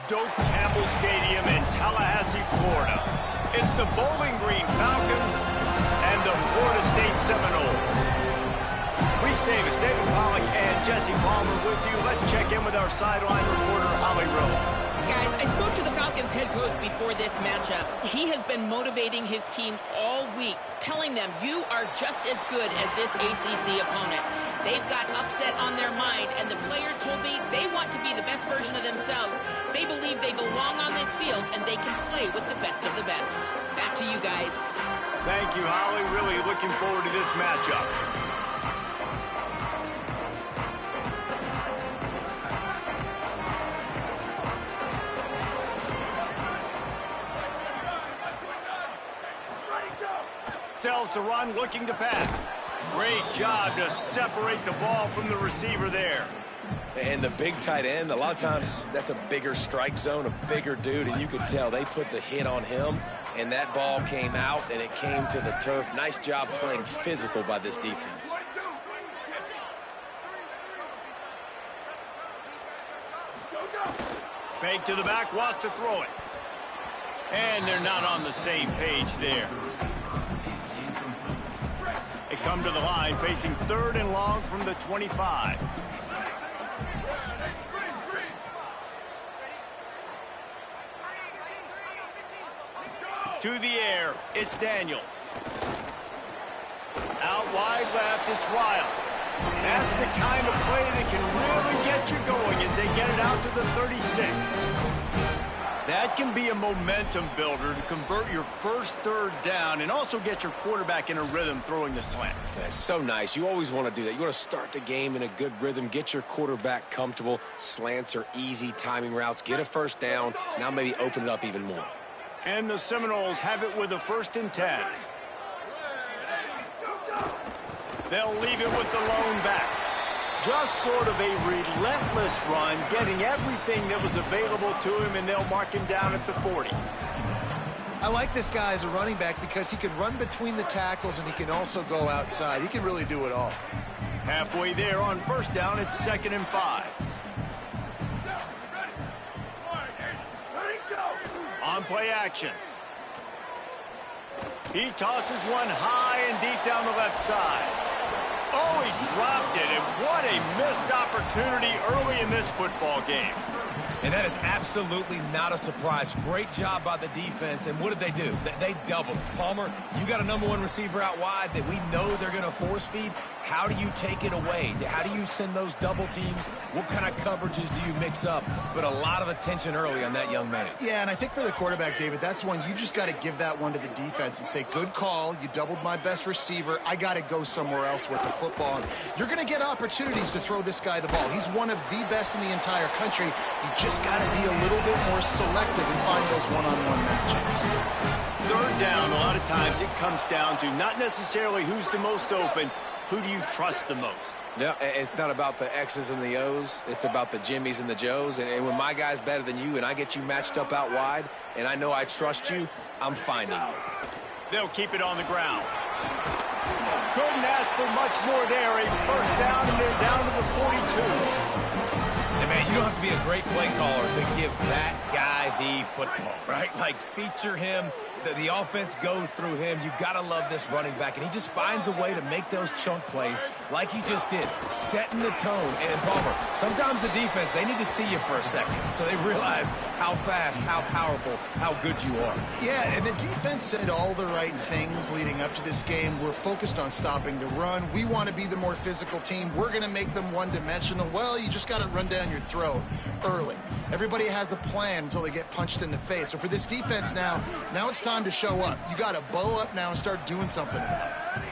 Doak Campbell Stadium in Tallahassee, Florida. It's the Bowling Green Falcons and the Florida State Seminoles. Reese Davis, David Pollack, and Jesse Palmer with you. Let's check in with our sideline reporter, Holly Rowe. Guys, I spoke to the Falcons head coach before this matchup. He has been motivating his team all week, telling them, you are just as good as this ACC opponent. They've got upset on their mind, and the players told me they want to be the best version of themselves. They believe they belong on this field, and they can play with the best of the best. Back to you guys. Thank you, Holly. Really looking forward to this matchup. Sells to run, looking to pass. Great job to separate the ball from the receiver there. And the big tight end, a lot of times that's a bigger strike zone, a bigger dude, and you could tell they put the hit on him, and that ball came out, and it came to the turf. Nice job playing physical by this defense. Fake to the back, wants to throw it. And they're not on the same page there. They come to the line, facing 3rd and long from the 25. To the air, it's Daniels. Out wide left, it's Riles. That's the kind of play that can really get you going as they get it out to the 36. That can be a momentum builder to convert your first 3rd down and also get your quarterback in a rhythm throwing the slant. That's so nice. You always want to do that. You want to start the game in a good rhythm, get your quarterback comfortable. Slants are easy timing routes. Get a 1st down. Now maybe open it up even more. And the Seminoles have it with a 1st and 10. They'll leave it with the lone back. Just sort of a relentless run, getting everything that was available to him, and they'll mark him down at the 40. I like this guy as a running back because he can run between the tackles and he can also go outside. He can really do it all. Halfway there on 1st down, it's 2nd and 5. On play action. He tosses one high and deep down the left side. Oh, he dropped it, and what a missed opportunity early in this football game. And that is absolutely not a surprise. Great job by the defense. And what did they do? They doubled. Palmer, you got a #1 receiver out wide that we know they're going to force feed. How do you take it away? How do you send those double teams? What kind of coverages do you mix up? But a lot of attention early on that young man. Yeah, and I think for the quarterback, David, that's one you just got to give that one to the defense and say, good call. You doubled my best receiver. I got to go somewhere else with the football. And you're going to get opportunities to throw this guy the ball. He's one of the best in the entire country. You just got to be a little bit more selective and find those one-on-one matchups. 3rd down, a lot of times it comes down to not necessarily who's the most open, who do you trust the most? Yeah, it's not about the X's and the O's. It's about the Jimmies and the Joes. And when my guy's better than you and I get you matched up out wide and I know I trust you, I'm finding you. They'll keep it on the ground. Couldn't ask for much more there. A 1st down, and they're down to the 42. And man, you don't have to be a great play caller to give that guy the football, right? Like, feature him. The offense goes through him. You got to love this running back, and he just finds a way to make those chunk plays like he just did, setting the tone. And Palmer, sometimes the defense, they need to see you for a second so they realize how fast, how powerful, how good you are. Yeah, and the defense said all the right things leading up to this game. We're focused on stopping the run. We want to be the more physical team. We're going to make them one-dimensional. Well, you just got to run down your throat early. Everybody has a plan until they get punched in the face. So for this defense now it's time to show up. You got to bow up now and start doing something about it.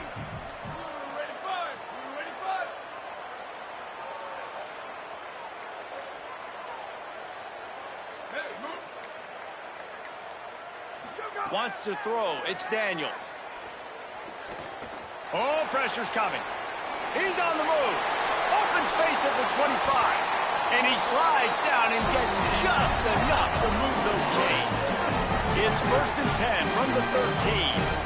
Wants to throw. It's Daniels. Oh, pressure's coming. He's on the move. Open space at the 25. And he slides down and gets just enough to move those chains. It's 1st and 10 from the 13.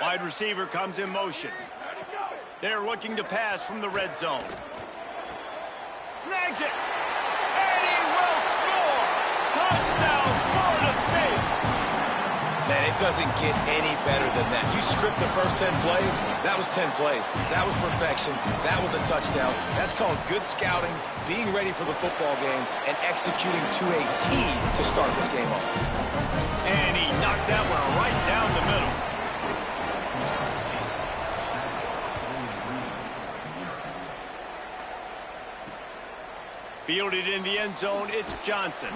Wide receiver comes in motion. They're looking to pass from the red zone. Snags it. And he will score. Touchdown, Florida State. Man, it doesn't get any better than that. You script the first 10 plays, that was 10 plays. That was perfection. That was a touchdown. That's called good scouting, being ready for the football game, and executing to a T to start this game off. And he knocked that one right down the middle. Fielded in the end zone, it's Johnson.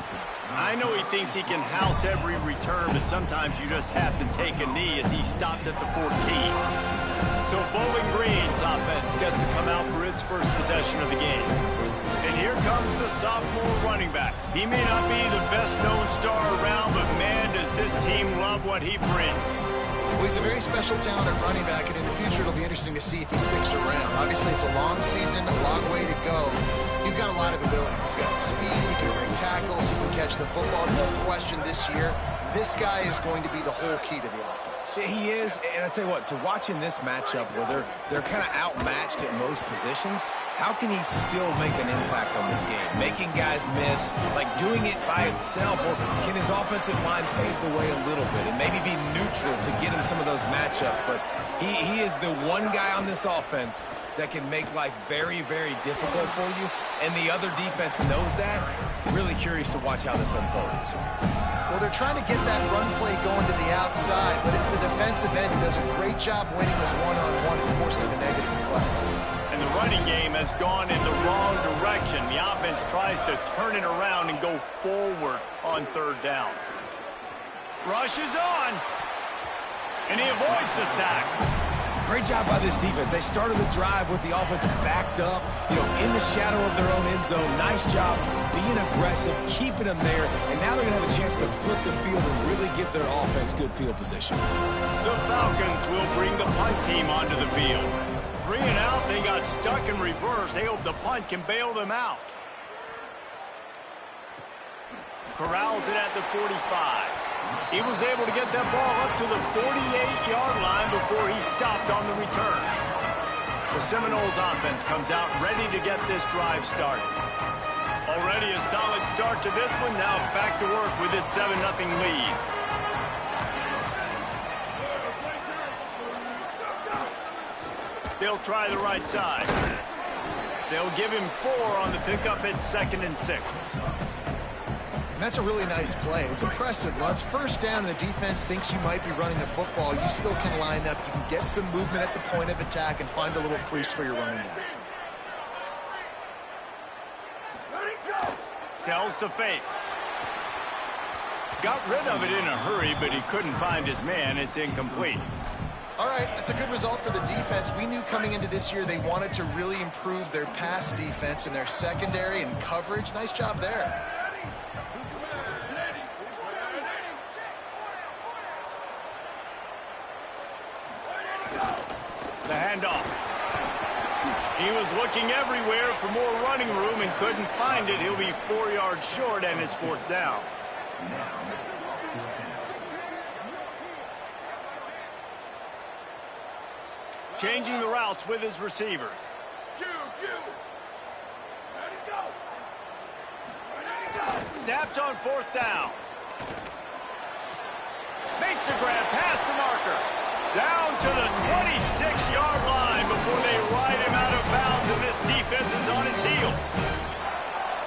I know he thinks he can house every return, but sometimes you just have to take a knee as he stopped at the 14. So Bowling Green's offense gets to come out for its first possession of the game. And here comes the sophomore running back. He may not be the best-known star around, but man, does this team love what he brings. Well, he's a very special talent at running back, and in the future it'll be interesting to see if he sticks around. Obviously, it's a long season, a long way to go. He's got a lot of ability. He's got speed, he can bring tackles, he can catch the football. No question this year, this guy is going to be the whole key to the offense. He is, and I tell you what, to watch in this matchup where they're kind of outmatched at most positions, how can he still make an impact on this game? Making guys miss, like doing it by himself, or can his offensive line pave the way a little bit and maybe be neutral to get him some of those matchups? But he is the one guy on this offense that can make life very, very difficult for you, and the other defense knows that. Really curious to watch how this unfolds. Well, they're trying to get that run play going to the outside, but it's the defensive end who does a great job winning his one-on-one and forcing the negative play. And the running game has gone in the wrong direction. The offense tries to turn it around and go forward on third down. Rush is on, and he avoids the sack. Great job by this defense. They started the drive with the offense backed up, in the shadow of their own end zone. Nice job being aggressive, keeping them there, and now they're going to have a chance to flip the field and really get their offense good field position. The Falcons will bring the punt team onto the field. 3 and out, they got stuck in reverse. They hope the punt can bail them out. Corrals it at the 45. He was able to get that ball up to the 48-yard line before he stopped on the return. The Seminoles offense comes out ready to get this drive started. Already a solid start to this one. Now back to work with this 7-0 lead. They'll try the right side. They'll give him 4 on the pickup at 2nd and 6. And that's a really nice play. It's impressive. Once first down, the defense thinks you might be running the football. You still can line up. You can get some movement at the point of attack and find a little crease for your running back. Sells to fake. Got rid of it in a hurry, but he couldn't find his man. It's incomplete. All right, that's a good result for the defense. We knew coming into this year they wanted to really improve their pass defense and their secondary and coverage. Nice job there. The handoff. He was looking everywhere for more running room and couldn't find it. He'll be 4 yards short, and it's 4th down. Changing the routes with his receivers. Snaps on 4th down. Makes the grab past the marker. Down to the 26-yard line before they ride him out of bounds, and this defense is on its heels.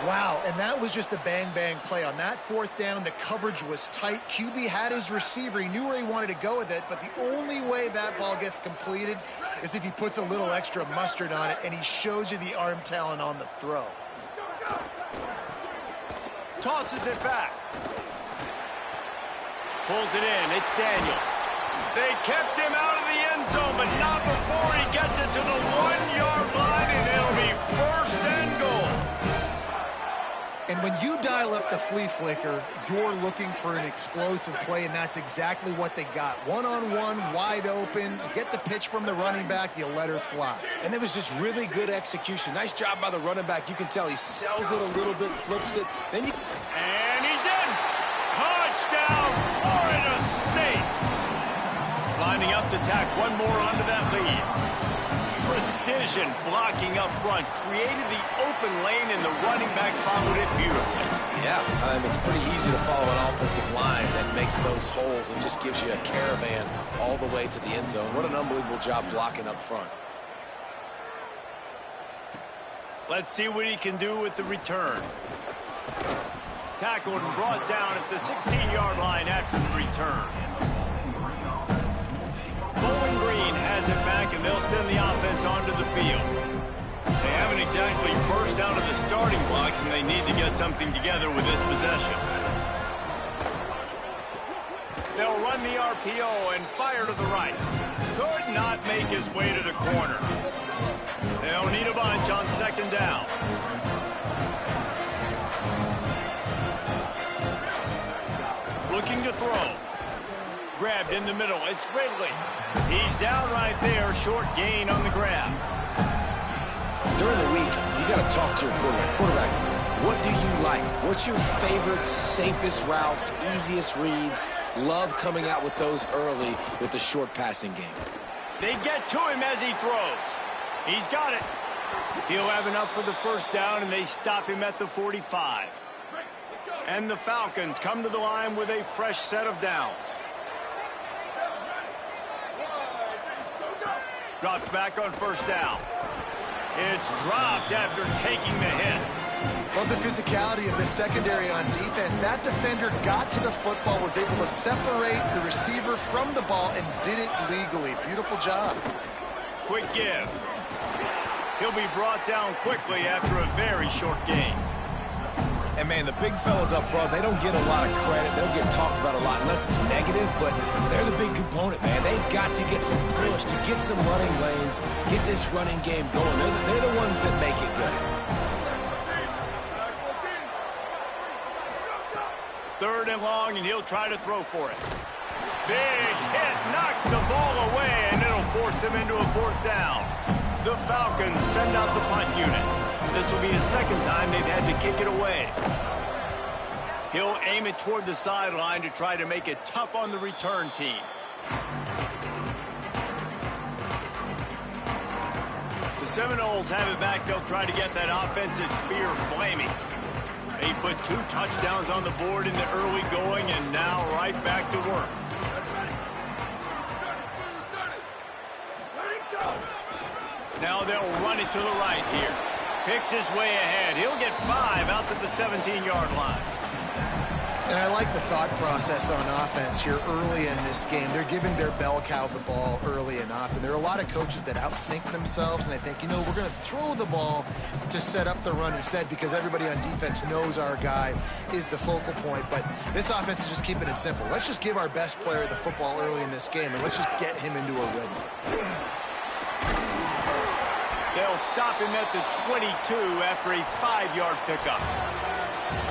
Wow, and that was just a bang-bang play. On that 4th down, the coverage was tight. QB had his receiver. He knew where he wanted to go with it, but the only way that ball gets completed is if he puts a little extra mustard on it, and he shows you the arm talent on the throw. Tosses it back. Pulls it in. It's Daniels. They kept him out of the end zone, but not before he gets it to the 1-yard line, and it'll be 1st and goal. And when you dial up the flea flicker, you're looking for an explosive play, and that's exactly what they got. One-on-one, wide open. You get the pitch from the running back, you let her fly. And it was just really good execution. Nice job by the running back. You can tell he sells it a little bit, flips it. Then And he's in. Touchdown, Florida State. Lining lining up to tack one more onto that lead. Precision blocking up front created the open lane, and the running back followed it beautifully. Yeah, it's pretty easy to follow an offensive line that makes those holes and just gives you a caravan all the way to the end zone. What an unbelievable job blocking up front. Let's see what he can do with the return. Tackled and brought down at the 16-yard line after the return. Bowling Green has it back, and they'll send the offense onto the field. They haven't exactly burst out of the starting blocks, and they need to get something together with this possession. They'll run the RPO and fire to the right. Could not make his way to the corner. They'll need a bunch on second down. Looking to throw. Grabbed in the middle. It's Ridley. He's down right there. Short gain on the grab. During the week, you got to talk to your quarterback. Quarterback, what do you like? What's your favorite, safest routes, easiest reads? Love coming out with those early with the short passing game. They get to him as he throws. He's got it. He'll have enough for the first down, and they stop him at the 45. And the Falcons come to the line with a fresh set of downs. Dropped back on first down. It's dropped after taking the hit. Love the physicality of the secondary on defense. That defender got to the football, was able to separate the receiver from the ball, and did it legally. Beautiful job. Quick give. He'll be brought down quickly after a very short gain. And, man, the big fellas up front, they don't get a lot of credit. They'll get talked about a lot unless it's negative, but they're the big component, man. They've got to get some push, to get some running lanes, get this running game going. They're the ones that make it good. Third and long, and he'll try to throw for it. Big hit, knocks the ball away, and it'll force him into a fourth down. The Falcons send out the punt unit. This will be the second time they've had to kick it away. He'll aim it toward the sideline to try to make it tough on the return team. The Seminoles have it back. They'll try to get that offensive spear flaming. They put 2 touchdowns on the board in the early going, and now right back to work. Now they'll run it to the right here. Picks his way ahead. He'll get 5 out to the 17-yard line. And I like the thought process on offense here early in this game. They're giving their bell cow the ball early and often. There are a lot of coaches that outthink themselves, and they think, we're going to throw the ball to set up the run instead because everybody on defense knows our guy is the focal point. But this offense is just keeping it simple. Let's just give our best player the football early in this game, and let's just get him into a rhythm. They'll stop him at the 22 after a 5-yard pickup.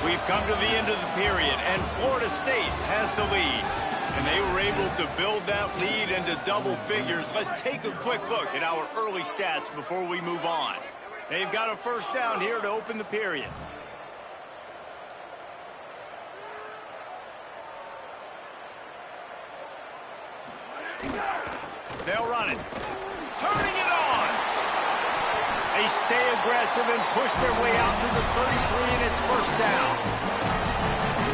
We've come to the end of the period, and Florida State has the lead. And they were able to build that lead into double figures. Let's take a quick look at our early stats before we move on. They've got a first down here to open the period. They'll run it. Turning it on. They stay aggressive and push their way out to the 33, and it's first down.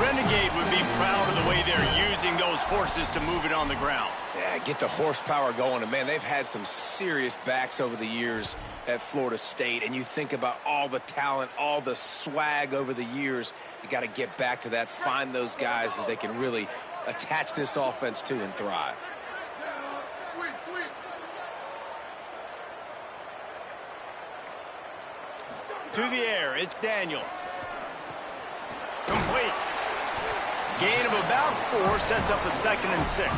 Renegade would be proud of the way they're using those horses to move it on the ground. Yeah, get the horsepower going. And, man, they've had some serious backs over the years at Florida State. And you think about all the talent, all the swag over the years. You got to get back to that, find those guys that they can really attach this offense to and thrive. To the air, it's Daniels. Complete. Gain of about 4 sets up a 2nd and 6.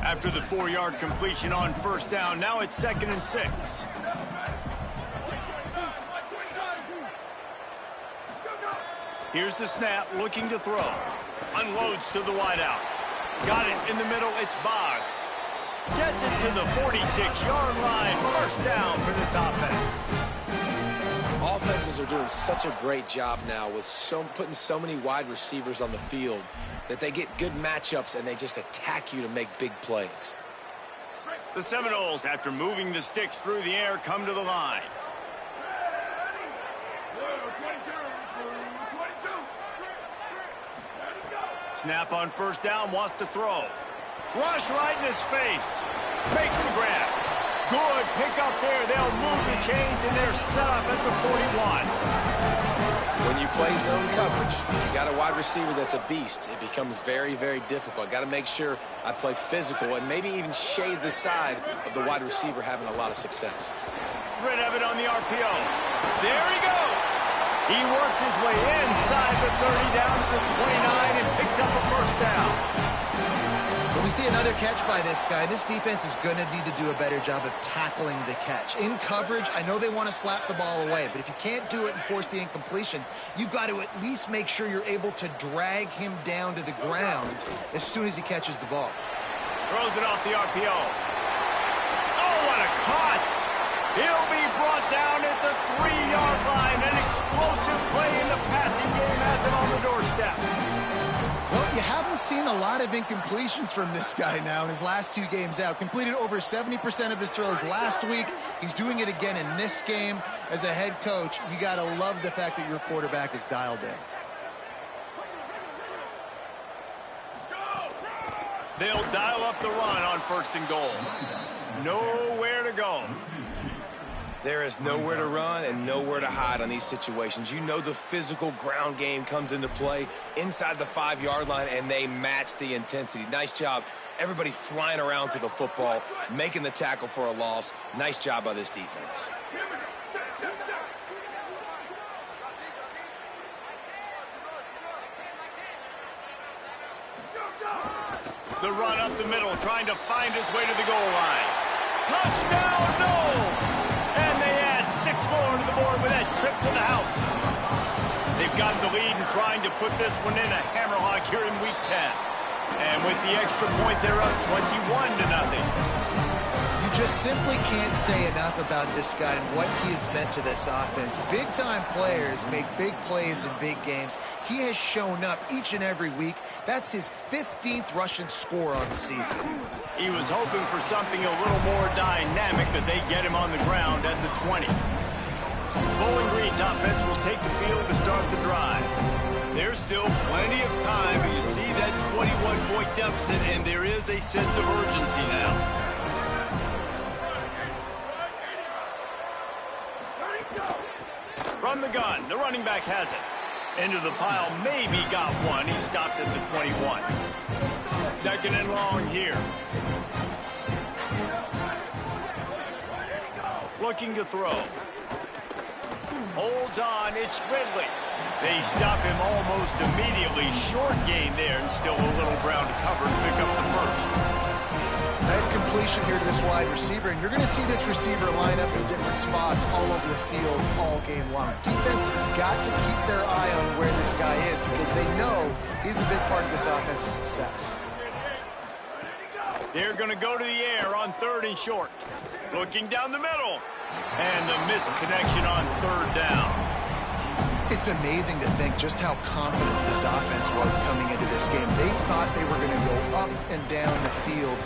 After the 4-yard completion on first down, now it's 2nd and 6. Here's the snap, looking to throw. Unloads to the wideout. Got it in the middle, it's Boggs. Gets it to the 46-yard line. First down for this offense. Offenses are doing such a great job now with putting so many wide receivers on the field that they get good matchups and they just attack you to make big plays. The Seminoles, after moving the sticks through the air, come to the line. Snap on first down, wants to throw. Rush right in his face. Makes the grab. Good pick up there. They'll move the chains, and they're set up at the 41. When you play zone coverage, you got a wide receiver that's a beast. It becomes very, very difficult. Got to make sure I play physical and maybe even shade the side of the wide receiver having a lot of success. Rid of it on the RPO. There he goes. He works his way inside the 30 down to the 29 and picks up a first down. But we see another catch by this guy. This defense is going to need to do a better job of tackling the catch. In coverage, I know they want to slap the ball away, but if you can't do it and force the incompletion, you've got to at least make sure you're able to drag him down to the ground as soon as he catches the ball. Throws it off the RPO. Oh, what a cut! He'll be brought down at the 3-yard line. An explosive play in the passing game has him on the doorstep. Well, you haven't seen a lot of incompletions from this guy now in his last 2 games out. Completed over 70% of his throws last week. He's doing it again in this game. As a head coach, you got to love the fact that your quarterback is dialed in. They'll dial up the run on first and goal. Nowhere to go. There is nowhere to run and nowhere to hide on these situations. You know the physical ground game comes into play inside the 5-yard line, and they match the intensity. Nice job. Everybody flying around to the football, making the tackle for a loss. Nice job by this defense. The run up the middle, trying to find his way to the goal line. Touchdown, no! And they add 6 more to the board with that trip to the house. They've got the lead and trying to put this one in a hammerlock here in Week 10. And with the extra point, they're up 21-0. You just simply can't say enough about this guy and what he has meant to this offense. Big-time players make big plays in big games. He has shown up each and every week. That's his 15th rushing score on the season. He was hoping for something a little more dynamic, but they get him on the ground at the 20. Bowling Green's offense will take the field to start the drive. There's still plenty of time, but you see that 21-point deficit, and there is a sense of urgency now. From the gun, the running back has it. Into the pile, maybe got one. He stopped at the 21. Second and long here. Looking to throw. Holds on, it's Ridley. They stop him almost immediately. Short gain there, and still a little ground to cover and pick up the first. Nice completion here to this wide receiver, and you're going to see this receiver line up in different spots all over the field all game long. Defense has got to keep their eye on where this guy is because they know he's a big part of this offense's success. They're going to go to the air on 3rd and short. Looking down the middle. And the missed connection on 3rd down. It's amazing to think just how confident this offense was coming into this game. They thought they were going to go up and down the field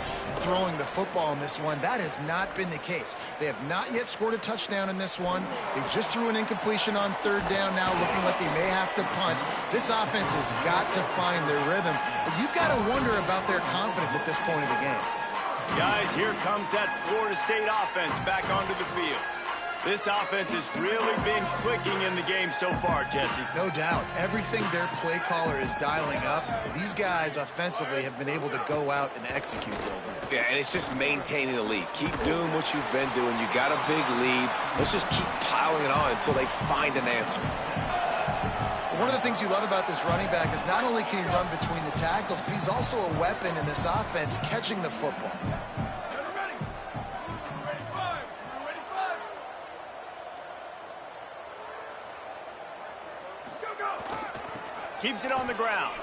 throwing the football in this one. That has not been the case. They have not yet scored a touchdown in this one. They just threw an incompletion on 3rd down now, looking like they may have to punt. This offense has got to find their rhythm, but you've got to wonder about their confidence at this point of the game. Guys, here comes that Florida State offense back onto the field. This offense has really been clicking in the game so far, Jesse. No doubt. Everything their play caller is dialing up, these guys offensively have been able to go out and execute over. Yeah, and it's just maintaining the lead. Keep doing what you've been doing. You got a big lead. Let's just keep piling it on until they find an answer. One of the things you love about this running back is not only can he run between the tackles, but he's also a weapon in this offense catching the football. Keeps it on the ground.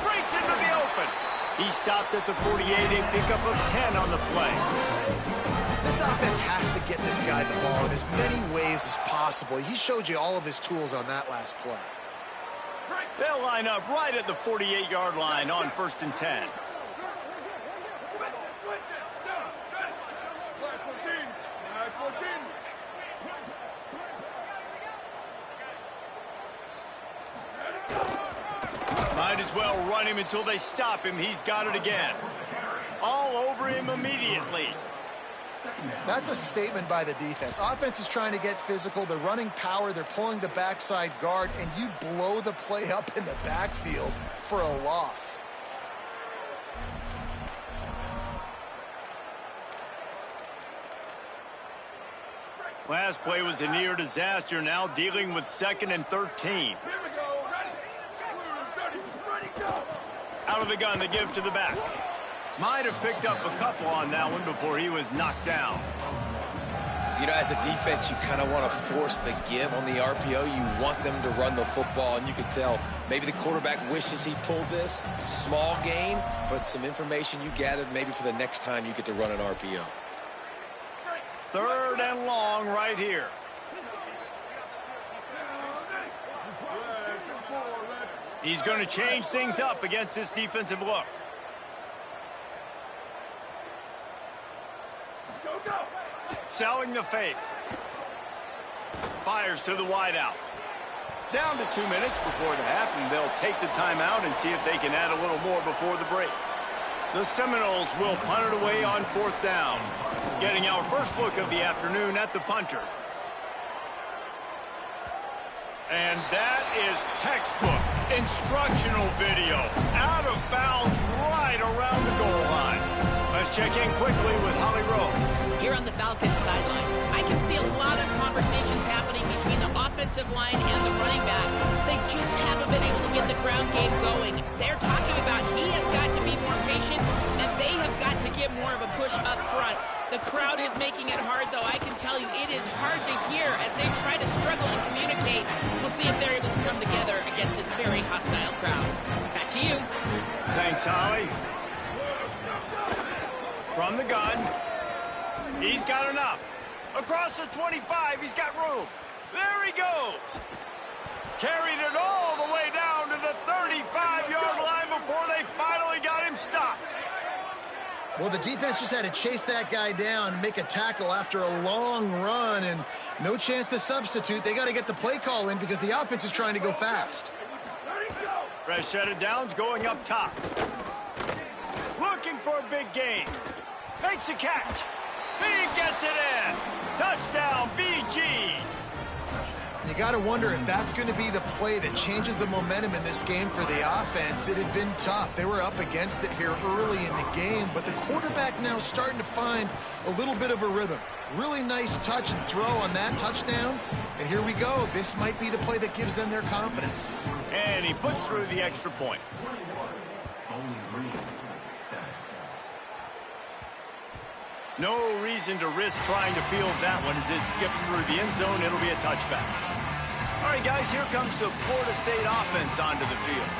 Breaks into the open. He stopped at the 48, a pickup of 10 on the play. This offense has to get this guy the ball in as many ways as possible. He showed you all of his tools on that last play. They'll line up right at the 48-yard line on 1st and 10. Might as well run him until they stop him. He's got it again. All over him immediately. That's a statement by the defense. Offense is trying to get physical. They're running power. They're pulling the backside guard, and you blow the play up in the backfield for a loss. Last play was a near disaster. Now dealing with 2nd and 13. Out of the gun, they give to the back. Might have picked up a couple on that one before he was knocked down. You know, as a defense, you kind of want to force the give on the RPO. You want them to run the football, and you can tell maybe the quarterback wishes he pulled this. Small gain, but some information you gathered maybe for the next time you get to run an RPO. 3rd and long right here. He's going to change things up against this defensive look. Selling the fake. Fires to the wideout. Down to 2 minutes before the half, and they'll take the timeout and see if they can add a little more before the break. The Seminoles will punt it away on 4th down. Getting our first look of the afternoon at the punter. And that is textbook instructional video. Out of bounds right around the goal line. Let's check in quickly with Holly Rowe. Here on the Falcons sideline, I can see a lot of conversations happening between the offensive line and the running back. They just haven't been able to get the ground game going. They're talking about he has got to be more patient, and they have got to get more of a push up front. The crowd is making it hard, though. I can tell you it is hard to hear as they try to struggle and communicate. We'll see if they're able to come together against this very hostile crowd. Back to you. Thanks, Holly. From the gun. He's got enough. Across the 25, he's got room. There he goes. Carried it all the way down to the 35-yard line before they finally got him stopped. Well, the defense just had to chase that guy down and make a tackle after a long run, and no chance to substitute. They got to get the play call in because the offense is trying to go fast. Fresh set of downs going up top. Looking for a big gain. Makes a catch. He gets it in. Touchdown, BG. You got to wonder if that's going to be the play that changes the momentum in this game for the offense. It had been tough. They were up against it here early in the game, but the quarterback now starting to find a little bit of a rhythm. Really nice touch and throw on that touchdown. And here we go. This might be the play that gives them their confidence. And he puts through the extra point. No reason to risk trying to field that one as it skips through the end zone. It'll be a touchback. All right, guys, here comes the Florida State offense onto the field.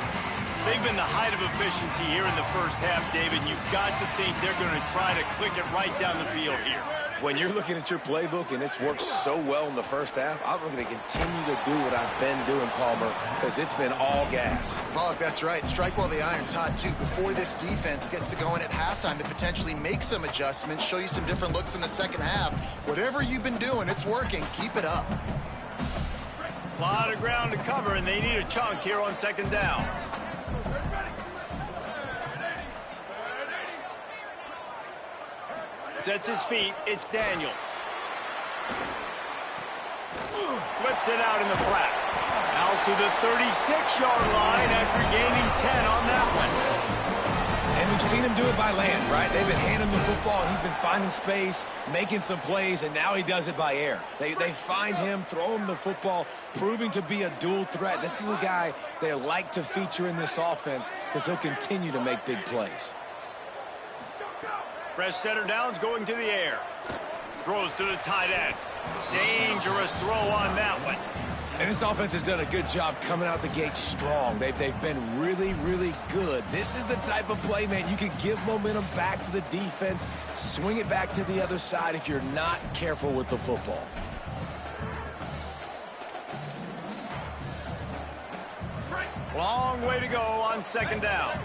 They've been the height of efficiency here in the first half, David. You've got to think they're going to try to click it right down the field here. When you're looking at your playbook and it's worked so well in the first half, I'm going to continue to do what I've been doing, Palmer, because it's been all gas. Pollock, that's right. Strike while the iron's hot, too. Before this defense gets to going at halftime to potentially make some adjustments, show you some different looks in the second half. Whatever you've been doing, it's working. Keep it up. A lot of ground to cover, and they need a chunk here on 2nd down. Sets his feet. It's Daniels. Flips it out in the flat. Out to the 36-yard line after gaining 10 on that one. And we've seen him do it by land, right? They've been handing him the football. He's been finding space, making some plays, and now he does it by air. They find him, throw him the football, proving to be a dual threat. This is a guy they like to feature in this offense because he'll continue to make big plays. Fresh center downs going to the air. Throws to the tight end. Dangerous throw on that one. And this offense has done a good job coming out the gate strong. They've been really, really good. This is the type of play, man, you can give momentum back to the defense, swing it back to the other side if you're not careful with the football. Long way to go on second down.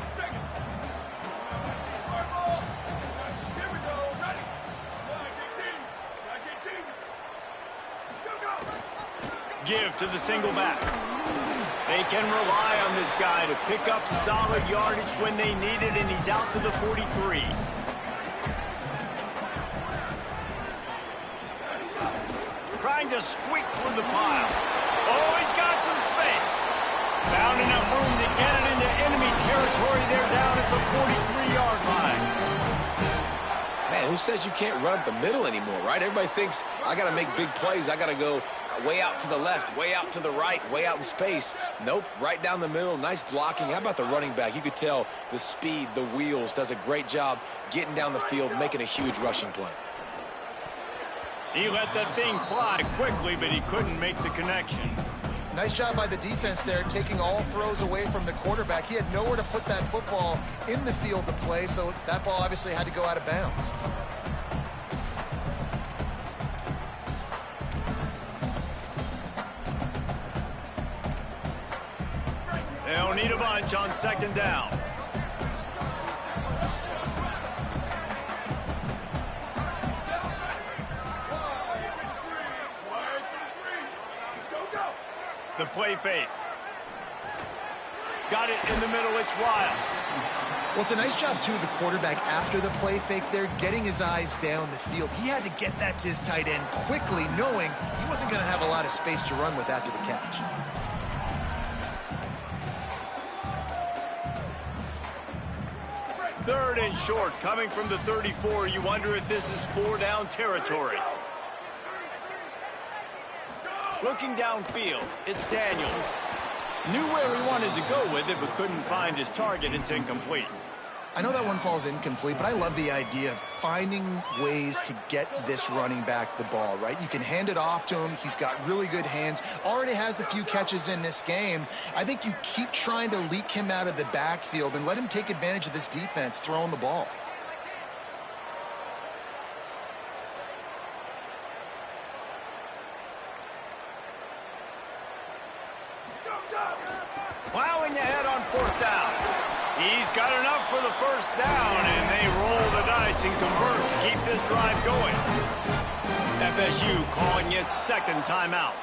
Give to the single back. They can rely on this guy to pick up solid yardage when they need it, and he's out to the 43. Trying to squeak through the pile. Oh, he's got some space. Found enough room to get it into enemy territory there down at the 43-yard line. Man, who says you can't run up the middle anymore, right? Everybody thinks, I got to make big plays. I got to go way out to the left, way out to the right, way out in space. Nope, right down the middle, nice blocking. How about the running back? You could tell the speed, the wheels, does a great job getting down the field, making a huge rushing play. He let that thing fly quickly, but he couldn't make the connection. Nice job by the defense there, taking all throws away from the quarterback. He had nowhere to put that football in the field to play, so that ball obviously had to go out of bounds. They'll need a bunch on second down. The play fake. Got it in the middle, it's Wiles. Well, it's a nice job, too, of the quarterback after the play fake there, getting his eyes down the field. He had to get that to his tight end quickly, knowing he wasn't going to have a lot of space to run with after the catch. Third and short, coming from the 34. You wonder if this is 4-down territory. Looking downfield, it's Daniels. Knew where he wanted to go with it, but couldn't find his target. It's incomplete. I know that one falls incomplete, but I love the idea of finding ways to get this running back the ball, right? You can hand it off to him. He's got really good hands. Already has a few catches in this game. I think you keep trying to leak him out of the backfield and let him take advantage of this defense throwing the ball. Plowing ahead on fourth down. He's got enough for the first down, and they roll the dice and convert to keep this drive going. FSU calling its second timeout.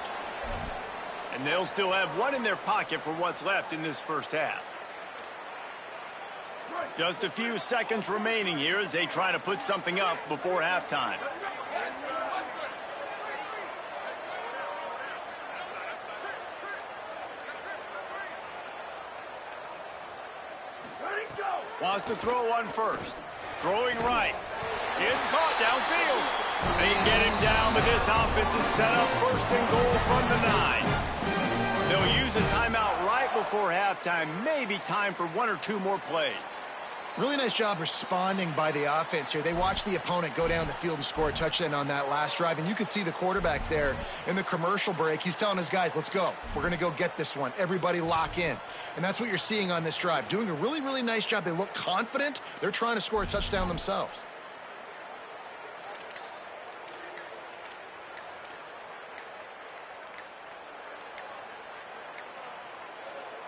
And they'll still have one in their pocket for what's left in this first half. Just a few seconds remaining here as they try to put something up before halftime. Wants to throw one first. Throwing right. It's caught downfield. They get him down, but this offense is set up first and goal from the 9. They'll use a timeout right before halftime. Maybe time for one or two more plays. Really nice job responding by the offense here. They watched the opponent go down the field and score a touchdown on that last drive, and you could see the quarterback there in the commercial break. He's telling his guys, let's go. We're going to go get this one. Everybody lock in. And that's what you're seeing on this drive. Doing a really, really nice job. They look confident. They're trying to score a touchdown themselves.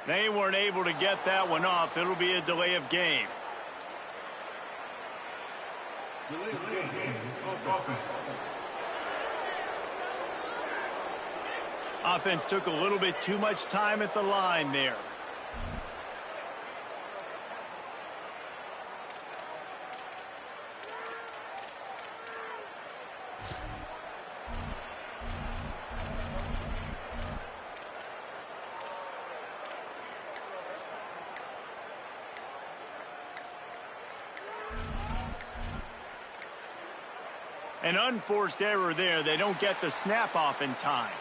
They weren't able to get that one off. It'll be a delay of game. Offense took a little bit too much time at the line there. An unforced error there. They don't get the snap off in time.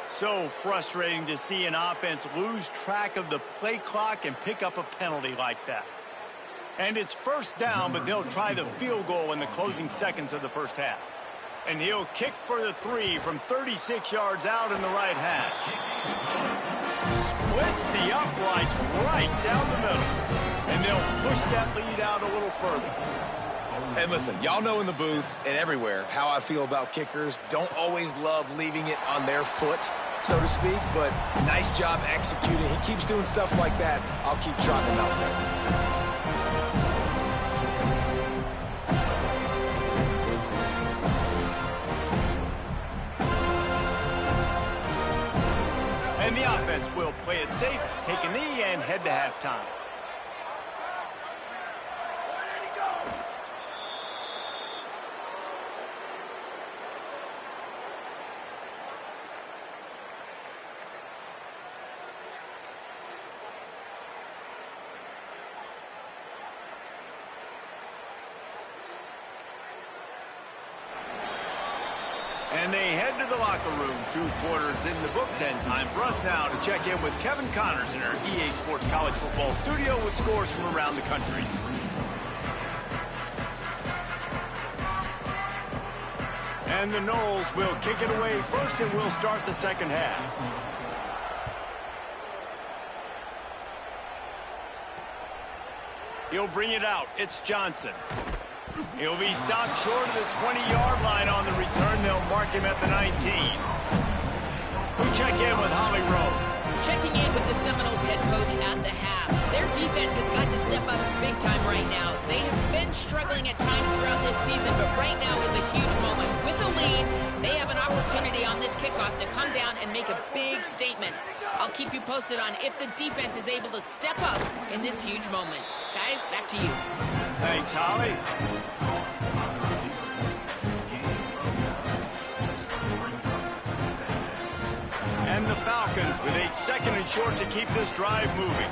So frustrating to see an offense lose track of the play clock and pick up a penalty like that. And it's first down, but they'll try the field goal in the closing seconds of the first half. And he'll kick for the 3 from 36 yards out in the right hash. Splits the uprights right down the middle. And they'll push that lead out a little further. And listen, y'all know in the booth and everywhere how I feel about kickers. Don't always love leaving it on their foot, so to speak, but nice job executing. He keeps doing stuff like that. I'll keep trotting him out there. And the offense will play it safe, take a knee, and head to halftime. And they head to the locker room. 2 quarters in the books, and time for us now to check in with Kevin Connors in our EA Sports College Football studio with scores from around the country. And the Noles will kick it away first, and we'll start the second half. He'll bring it out. It's Johnson. He'll be stopped short of the 20-yard line on the return. They'll mark him at the 19. We check in with Holly Rowe. Checking in with the Seminoles head coach at the half. Their defense has got to step up big time right now. They have been struggling at times throughout this season, but right now is a huge moment. With the lead, they have an opportunity on this kickoff to come down and make a big statement. I'll keep you posted on if the defense is able to step up in this huge moment. Guys, back to you. Thanks, Holly. And the Falcons with a 2nd and short to keep this drive moving.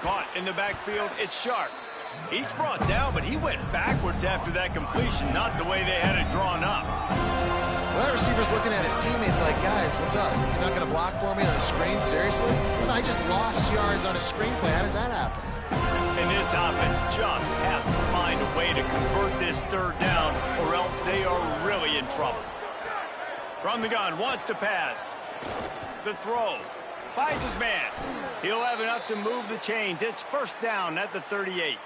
Caught in the backfield, it's Sharp. He's brought down, but he went backwards after that completion, not the way they had it drawn up. Well, that receiver's looking at his teammates like, guys, what's up? You're not going to block for me on the screen? Seriously? Well, I just lost yards on a screenplay. How does that happen? And this offense just has to find a way to convert this 3rd down, or else they are really in trouble. From the gun, wants to pass. The throw. Finds his man. He'll have enough to move the chains. It's first down at the 38.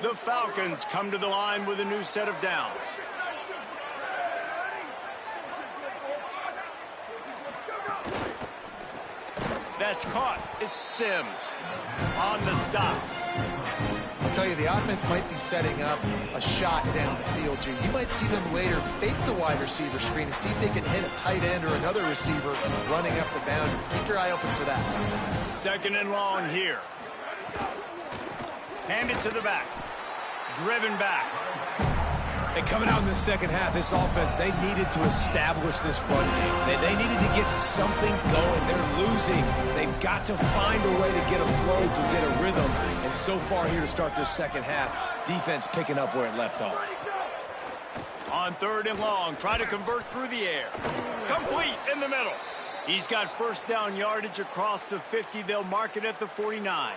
The Falcons come to the line with a new set of downs. That's caught. It's Sims on the stop. I'll tell you, the offense might be setting up a shot down the field here. You might see them later fake the wide receiver screen and see if they can hit a tight end or another receiver running up the boundary. Keep your eye open for that. 2nd and long here. Hand it to the back. Driven back. And coming out in the second half, this offense, they needed to establish this run game. They needed to get something going. They're losing. They've got to find a way to get a flow, to get a rhythm. And so far here to start this second half, defense picking up where it left off. On 3rd and long, try to convert through the air. Complete in the middle. He's got first down yardage across the 50. They'll mark it at the 49.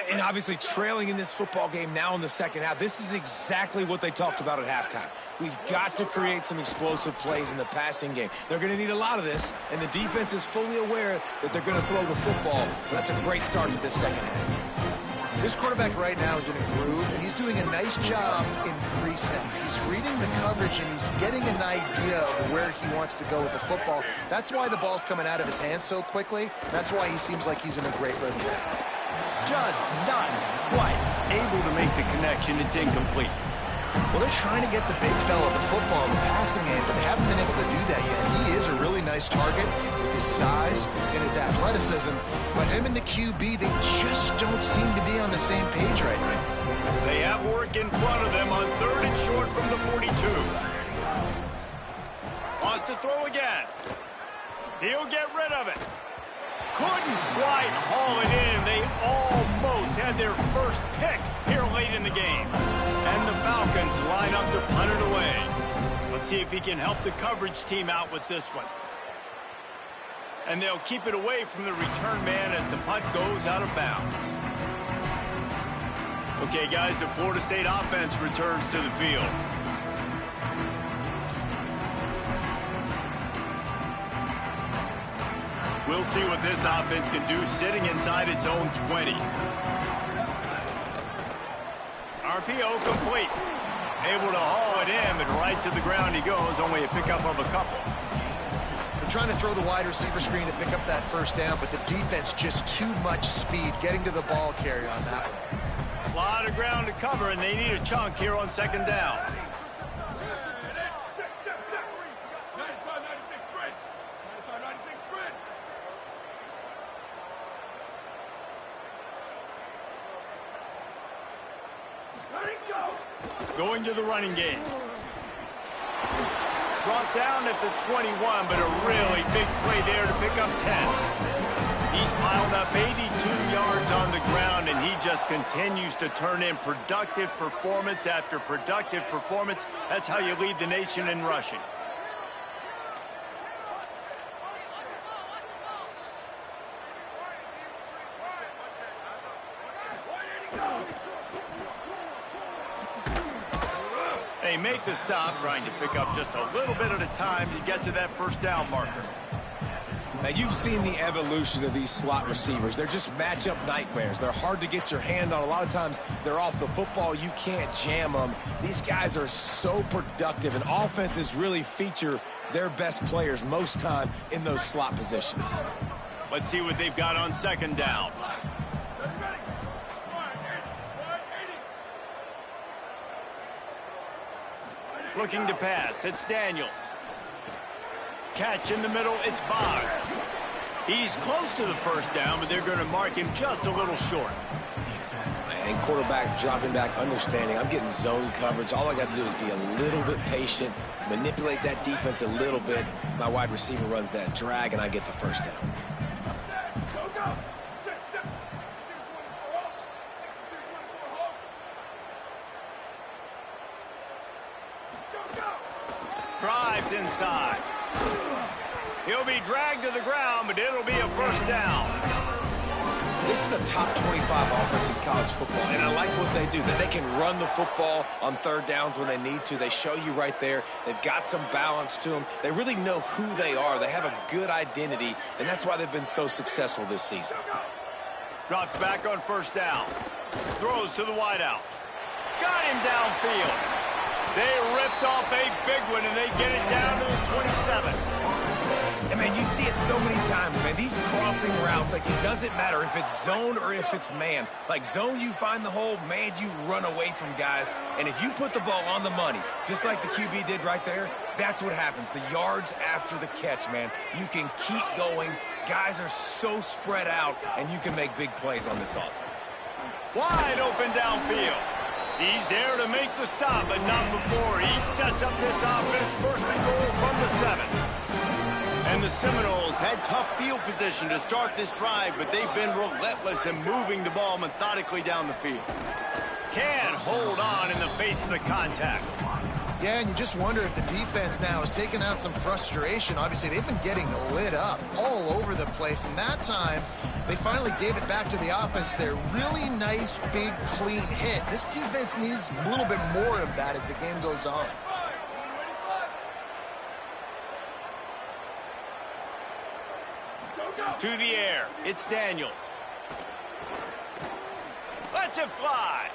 And obviously trailing in this football game now in the second half, this is exactly what they talked about at halftime. We've got to create some explosive plays in the passing game. They're going to need a lot of this, and the defense is fully aware that they're going to throw the football. But that's a great start to this second half. This quarterback right now is in a groove, and he's doing a nice job in pre-snap. He's reading the coverage, and he's getting an idea of where he wants to go with the football. That's why the ball's coming out of his hands so quickly. That's why he seems like he's in a great rhythm. Just not quite able to make the connection. It's incomplete. Well, they're trying to get the big fella the football in the passing game, but they haven't been able to do that yet. He is a really nice target with his size and his athleticism, but him and the QB, they just don't seem to be on the same page right now. They have work in front of them on 3rd and short from the 42. Wants to throw again. He'll get rid of it. Couldn't quite haul it in. They almost had their first pick here late in the game. And the Falcons line up to punt it away. Let's see if he can help the coverage team out with this one. And they'll keep it away from the return man as the punt goes out of bounds. Okay, guys, the Florida State offense returns to the field. We'll see what this offense can do sitting inside its own 20. RPO complete. Able to haul it in, but right to the ground he goes. Only a pickup of a couple. They're trying to throw the wide receiver screen to pick up that first down, but the defense just too much speed getting to the ball carrier on that one. A lot of ground to cover, and they need a chunk here on second down. Going to the running game. Brought down at the 21, but a really big play there to pick up 10. He's piled up 82 yards on the ground, and he just continues to turn in productive performance after productive performance. That's how you lead the nation in rushing. They make the stop, trying to pick up just a little bit at a time to get to that first down marker. Now, you've seen the evolution of these slot receivers. They're just matchup nightmares. They're hard to get your hand on. A lot of times, they're off the football. You can't jam them. These guys are so productive, and offenses really feature their best players most time in those slot positions. Let's see what they've got on second down. Looking to pass, it's Daniels. Catch in the middle, it's Boggs. He's close to the first down, but they're going to mark him just a little short. And quarterback dropping back, understanding I'm getting zone coverage. All I got to do is be a little bit patient, manipulate that defense a little bit. My wide receiver runs that drag, and I get the first down. Drives inside. He'll be dragged to the ground, but it'll be a first down. This is a top 25 offense in college football, and I like what they do. That they can run the football on third downs when they need to. They show you right there. They've got some balance to them. They really know who they are. They have a good identity, and that's why they've been so successful this season. Drops back on first down. Throws to the wideout. Got him downfield. They ripped off a big one, and they get it down to the 27. And, man, you see it so many times, man. These crossing routes, like, it doesn't matter if it's zone or if it's man. Like, zone, you find the hole. Man, you run away from guys. And if you put the ball on the money, just like the QB did right there, that's what happens. The yards after the catch, man. You can keep going. Guys are so spread out, and you can make big plays on this offense. Wide open downfield. He's there to make the stop, but not before. He sets up this offense first and goal from the 7. And the Seminoles had tough field position to start this drive, but they've been relentless in moving the ball methodically down the field. Can't hold on in the face of the contact. Yeah, and you just wonder if the defense now has taken out some frustration. Obviously, they've been getting lit up all over the place, and that time, they finally gave it back to the offense there. Really nice, big, clean hit. This defense needs a little bit more of that as the game goes on. To the air, it's Daniels. Lets it fly.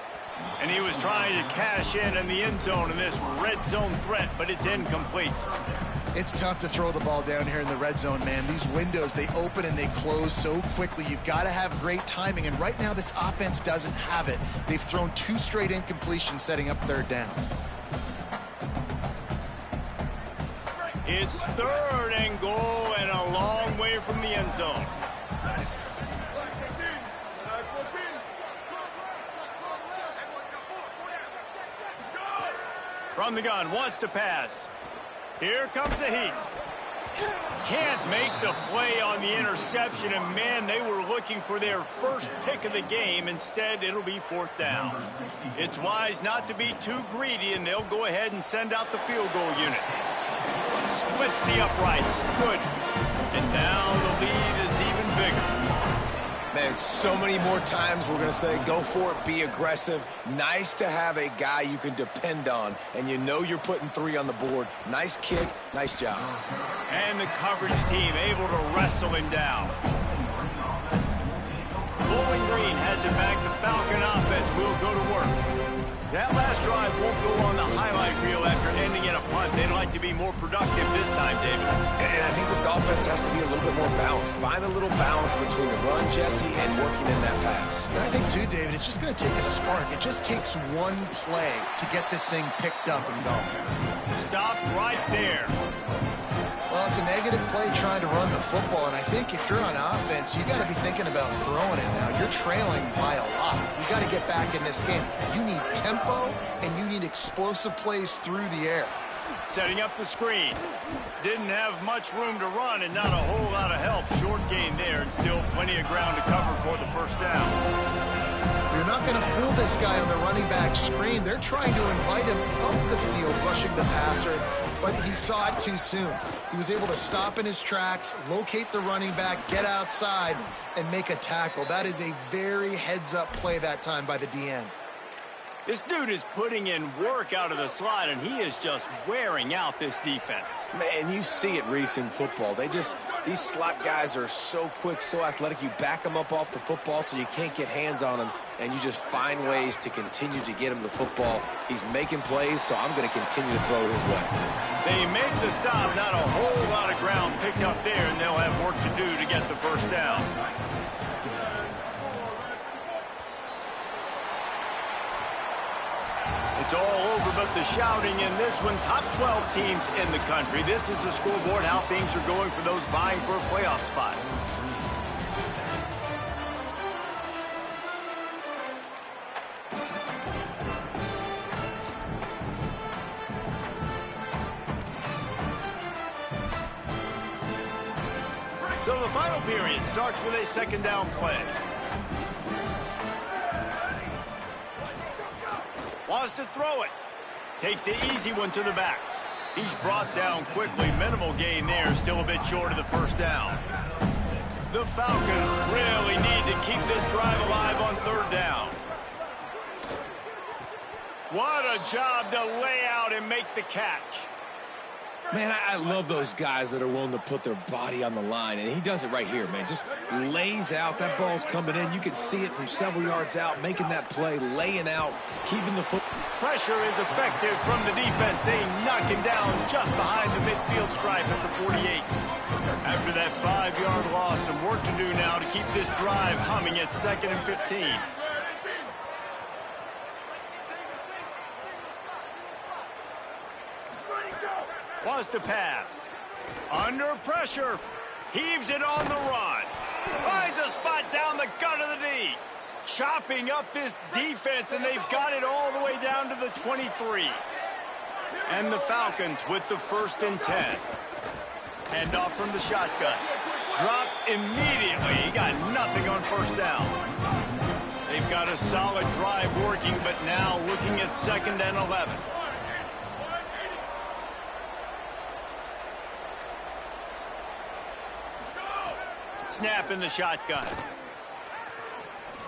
And he was trying to cash in the end zone in this red zone threat, but it's incomplete. It's tough to throw the ball down here in the red zone, man. These windows, they open and they close so quickly. You've got to have great timing, and right now this offense doesn't have it. They've thrown 2 straight incompletions setting up third down. It's third and goal and a long way from the end zone. From the gun, wants to pass. Here comes the heat. Can't make the play on the interception, and man, they were looking for their first pick of the game. Instead, it'll be fourth down. It's wise not to be too greedy, and they'll go ahead and send out the field goal unit. Splits the uprights. Good. And now the lead is even bigger. Man, so many more times we're going to say, go for it, be aggressive. Nice to have a guy you can depend on, and you know you're putting 3 on the board. Nice kick, nice job. And the coverage team able to wrestle him down. Bowling Green has it back. The Falcon offense will go to work. That last drive won't go on the highlight reel after ending in a punt. They'd like to be more productive this time, David. And I think this offense has to be a little bit more balanced. Find a little balance between the run, Jesse, and working in that pass. And I think, too, David, it's just going to take a spark. It just takes one play to get this thing picked up and going. Stop right there. Well, it's a negative play trying to run the football, and I think if you're on offense, you got to be thinking about throwing it now. You're trailing by a lot. You got to get back in this game. You need tempo, and you need explosive plays through the air. Setting up the screen. Didn't have much room to run and not a whole lot of help. Short gain there and still plenty of ground to cover for the first down. You're not going to fool this guy on the running back screen. They're trying to invite him up the field, rushing the passer, but he saw it too soon. He was able to stop in his tracks, locate the running back, get outside, and make a tackle. That is a very heads-up play that time by the DN. This dude is putting in work out of the slot, and he is just wearing out this defense. Man, you see it, Reese, in football. These slot guys are so quick, so athletic. You back them up off the football so you can't get hands on them, and you just find ways to continue to get him the football. He's making plays, so I'm going to continue to throw it his way. They make the stop, not a whole lot of ground picked up there, and they'll have work to do to get the first down. It's all over but the shouting in this one. Top 12 teams in the country. This is the scoreboard, how things are going for those vying for a playoff spot. So the final period starts with a second down play. Wants to throw it. Takes the easy one to the back. He's brought down quickly. Minimal gain there. Still a bit short of the first down. The Falcons really need to keep this drive alive on third down. What a job to lay out and make the catch. Man, I love those guys that are willing to put their body on the line, and he does it right here, man. Just lays out. That ball's coming in. You can see it from several yards out, making that play, laying out, keeping the foot. Pressure is effective from the defense. They knock him down just behind the midfield stripe at the 48. After that 5-yard loss, some work to do now to keep this drive humming at 2nd and 15. Wants to pass. Under pressure. Heaves it on the run. Finds a spot down the gut of the knee. Chopping up this defense, and they've got it all the way down to the 23. And the Falcons with the 1st and 10. Handoff from the shotgun. Dropped immediately. He got nothing on first down. They've got a solid drive working, but now looking at 2nd and 11. Snap in the shotgun.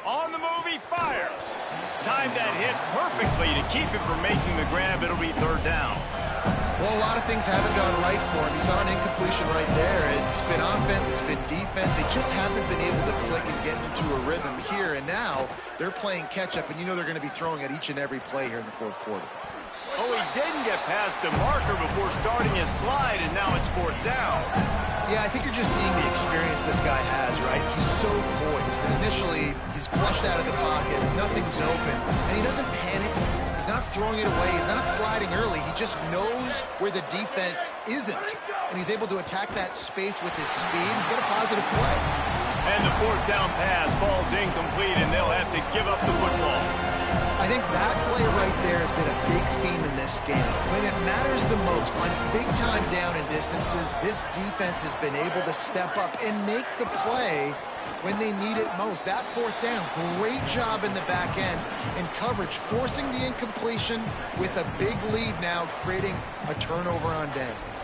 On the move, he fires. Timed that hit perfectly to keep him from making the grab. It'll be 3rd down. Well, a lot of things haven't gone right for him. He saw an incompletion right there. It's been offense, it's been defense. They just haven't been able to click and get into a rhythm here. And now they're playing catch-up, and you know they're going to be throwing at each and every play here in the 4th quarter. Oh, he didn't get past the marker before starting his slide, and now it's 4th down. Yeah, I think you're just seeing the experience this guy has, right? He's so poised. And initially, he's flushed out of the pocket. Nothing's open. And he doesn't panic. He's not throwing it away. He's not sliding early. He just knows where the defense isn't. And he's able to attack that space with his speed and get a positive play. And the 4th down pass falls incomplete, and they'll have to give up the football. I think that play right there has been a big theme in this game. When it matters the most, on big-time down and distances, this defense has been able to step up and make the play when they need it most. That 4th down, great job in the back end and coverage, forcing the incompletion with a big lead now, creating a turnover on downs.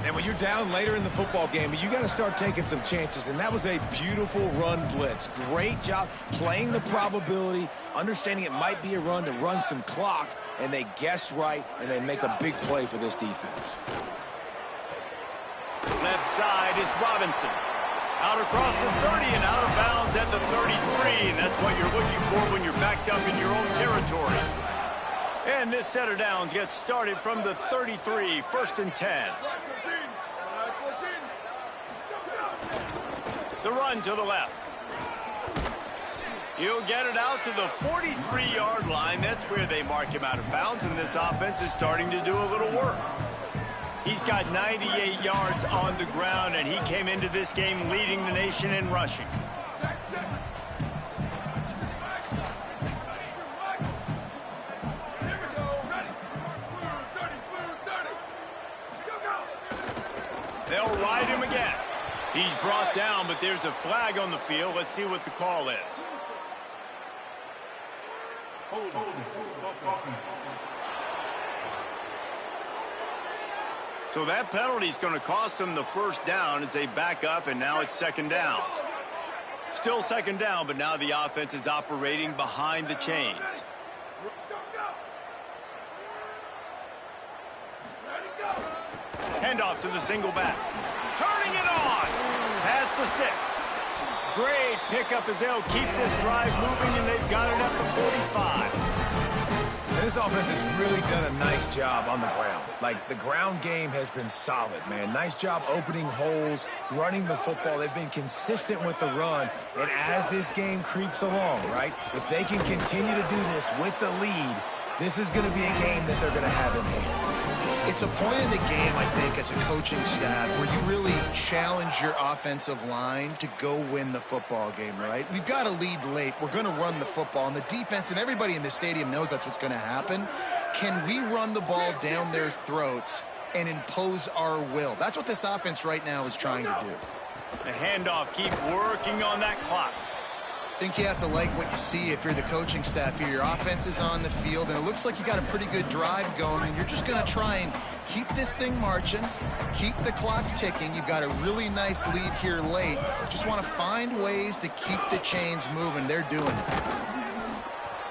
And when you're down later in the football game, you got to start taking some chances, and that was a beautiful run blitz. Great job playing the probability, understanding it might be a run to run some clock, and they guess right, and they make a big play for this defense. Left side is Robinson. Out across the 30 and out of bounds at the 33, and that's what you're looking for when you're backed up in your own territory. And this set of downs gets started from the 33, 1st and 10. The run to the left. He'll get it out to the 43-yard line. That's where they mark him out of bounds, and this offense is starting to do a little work. He's got 98 yards on the ground, and he came into this game leading the nation in rushing. They'll ride him again. He's brought down, but there's a flag on the field. Let's see what the call is. So that penalty is going to cost them the first down as they back up, and now it's 2nd down. Still 2nd down, but now the offense is operating behind the chains. Handoff to the single back. Turning it on. Past the 6. Great pickup as they'll keep this drive moving, and they've got it at the 45. This offense has really done a nice job on the ground. Like, the ground game has been solid, man. Nice job opening holes, running the football. They've been consistent with the run. And as this game creeps along, right, if they can continue to do this with the lead, this is going to be a game that they're going to have in hand. It's a point in the game, I think, as a coaching staff where you really challenge your offensive line to go win the football game, right? We've got to lead late. We're going to run the football. And the defense and everybody in the stadium knows that's what's going to happen. Can we run the ball down their throats and impose our will? That's what this offense right now is trying to do. The handoff, keep working on that clock. I think you have to like what you see if you're the coaching staff here. Your offense is on the field, and it looks like you got a pretty good drive going, and you're just going to try and keep this thing marching, keep the clock ticking. You've got a really nice lead here late. Just want to find ways to keep the chains moving. They're doing it.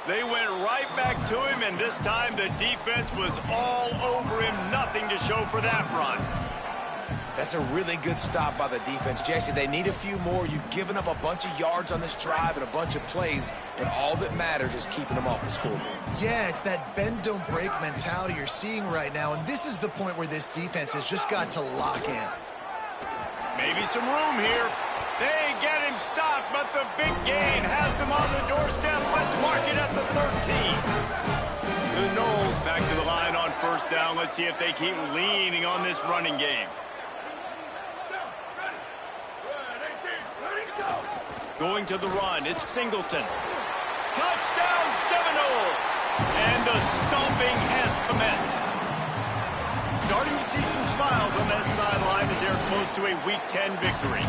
They went right back to him, and this time the defense was all over him. Nothing to show for that run. That's a really good stop by the defense. Jesse, they need a few more. You've given up a bunch of yards on this drive and a bunch of plays, and all that matters is keeping them off the scoreboard. Yeah, it's that bend, don't break mentality you're seeing right now, and this is the point where this defense has just got to lock in. Maybe some room here. They get him stopped, but the big gain has them on the doorstep. Let's mark it at the 13. The Knowles back to the line on 1st down. Let's see if they keep leaning on this running game. Going to the run, it's Singleton. Touchdown Seminoles! And the stomping has commenced. Starting to see some smiles on that sideline as they're close to a Week 10 victory.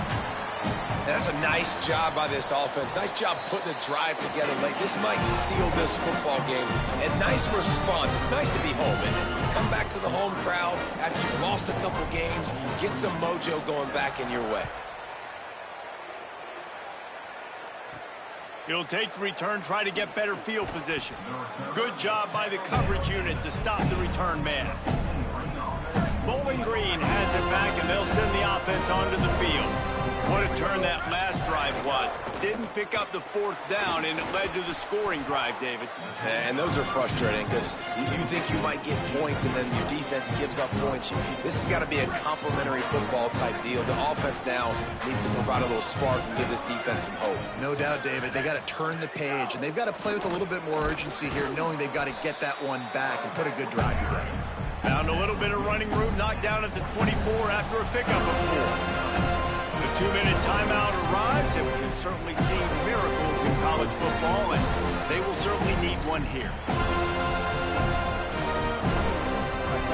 That's a nice job by this offense. Nice job putting a drive together late. This might seal this football game. And nice response. It's nice to be home and come back to the home crowd after you've lost a couple games. Get some mojo going back in your way. He'll take the return, try to get better field position. Good job by the coverage unit to stop the return man. Bowling Green has it back, and they'll send the offense onto the field. What a turn that last drive was. Didn't pick up the 4th down, and it led to the scoring drive, David. And those are frustrating because you think you might get points, and then your defense gives up points. This has got to be a complimentary football type deal. The offense now needs to provide a little spark and give this defense some hope. No doubt, David. They got to turn the page, and they've got to play with a little bit more urgency here, knowing they've got to get that one back and put a good drive together. Found a little bit of running room, knocked down at the 24 after a pickup of 4. The 2-minute timeout arrives, and we've certainly seen miracles in college football, and they will certainly need one here.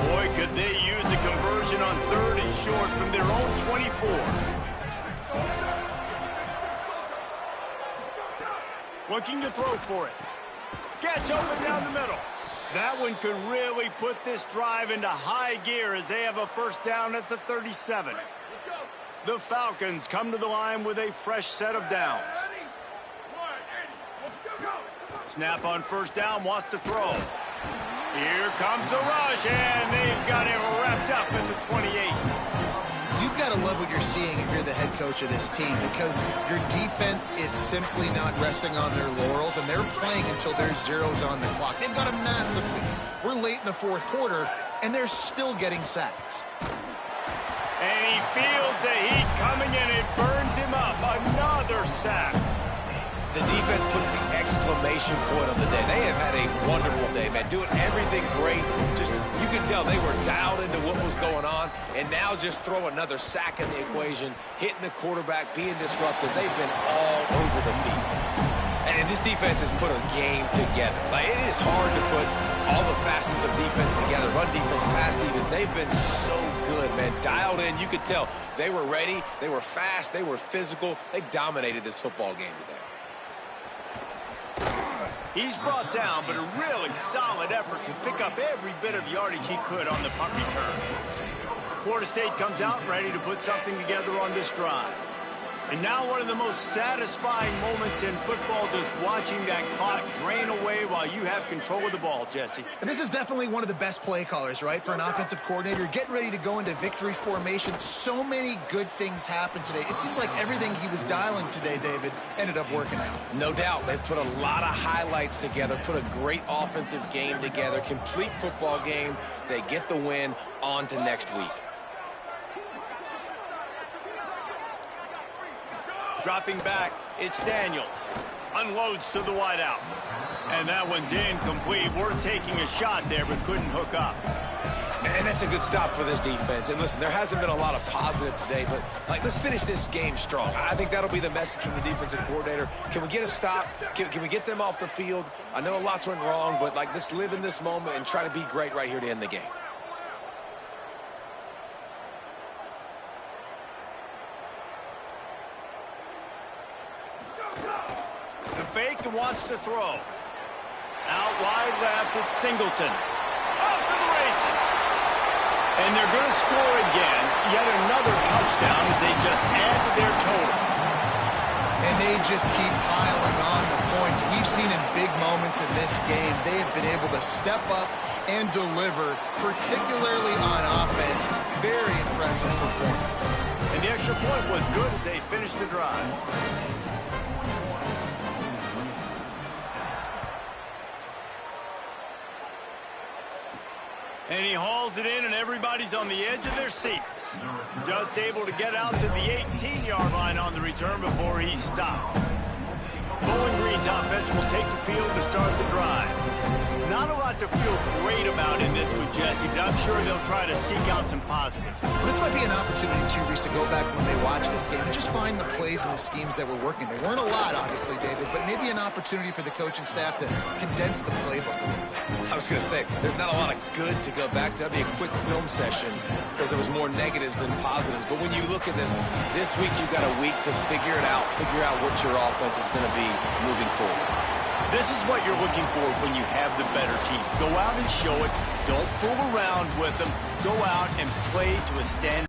Boy, could they use a conversion on 3rd and short from their own 24. Looking to throw for it. Gets open down the middle. That one could really put this drive into high gear as they have a first down at the 37. The Falcons come to the line with a fresh set of downs. Snap on first down, wants to throw. Here comes the rush, and they've got him wrapped up in the 28. You've got to love what you're seeing if you're the head coach of this team, because your defense is simply not resting on their laurels, and they're playing until there's zeros on the clock. They've got a massive lead. We're late in the fourth quarter, and they're still getting sacks. And he feels the heat coming, and it burns him up. Another sack. The defense puts the exclamation point on the day. They have had a wonderful day, man, doing everything great. Just, you could tell they were dialed into what was going on, and now just throw another sack in the equation, hitting the quarterback, being disruptive. They've been all over the field. And this defense has put a game together. Like, it is hard to put all the facets of defense together. Run defense, pass defense. They've been so good, man. Dialed in. You could tell they were ready. They were fast. They were physical. They dominated this football game today. He's brought down, but a really solid effort to pick up every bit of yardage he could on the punt return. Florida State comes out ready to put something together on this drive. And now one of the most satisfying moments in football, just watching that clock drain away while you have control of the ball, Jesse. And this is definitely one of the best play callers, right, for an offensive coordinator. Getting ready to go into victory formation. So many good things happened today. It seemed like everything he was dialing today, David, ended up working out. No doubt. They've put a lot of highlights together, put a great offensive game together, complete football game. They get the win. On to next week. Dropping back, it's Daniels. Unloads to the wideout. And that one's incomplete. We're taking a shot there, but couldn't hook up. And that's a good stop for this defense. And listen, there hasn't been a lot of positive today, but let's finish this game strong. I think that'll be the message from the defensive coordinator. Can we get a stop? Can we get them off the field? I know lots went wrong, but let's live in this moment and try to be great right here to end the game. The fake and wants to throw. Out wide left, it's Singleton. Off to the races. And they're going to score again. Yet another touchdown as they just add to their total. And they just keep piling on the points. We've seen in big moments in this game, they have been able to step up and deliver, particularly on offense. Very impressive performance. And the extra point was good as they finished the drive. And he hauls it in, and everybody's on the edge of their seats. Just able to get out to the 18-yard line on the return before he stopped. Bowling Green's offense will take the field to start the drive. Not a lot to feel great about in this with Jesse, but I'm sure they'll try to seek out some positives. Well, this might be an opportunity, too, Reese, to go back when they watch this game and just find the plays and the schemes that were working. There weren't a lot, obviously, David, but maybe an opportunity for the coaching staff to condense the playbook a little bit. I was going to say, there's not a lot of good to go back to. That'd be a quick film session because there was more negatives than positives. But when you look at this week you've got a week to figure it out, figure out what your offense is going to be moving forward. This is what you're looking for when you have the better team. Go out and show it. Don't fool around with them. Go out and play to a standard.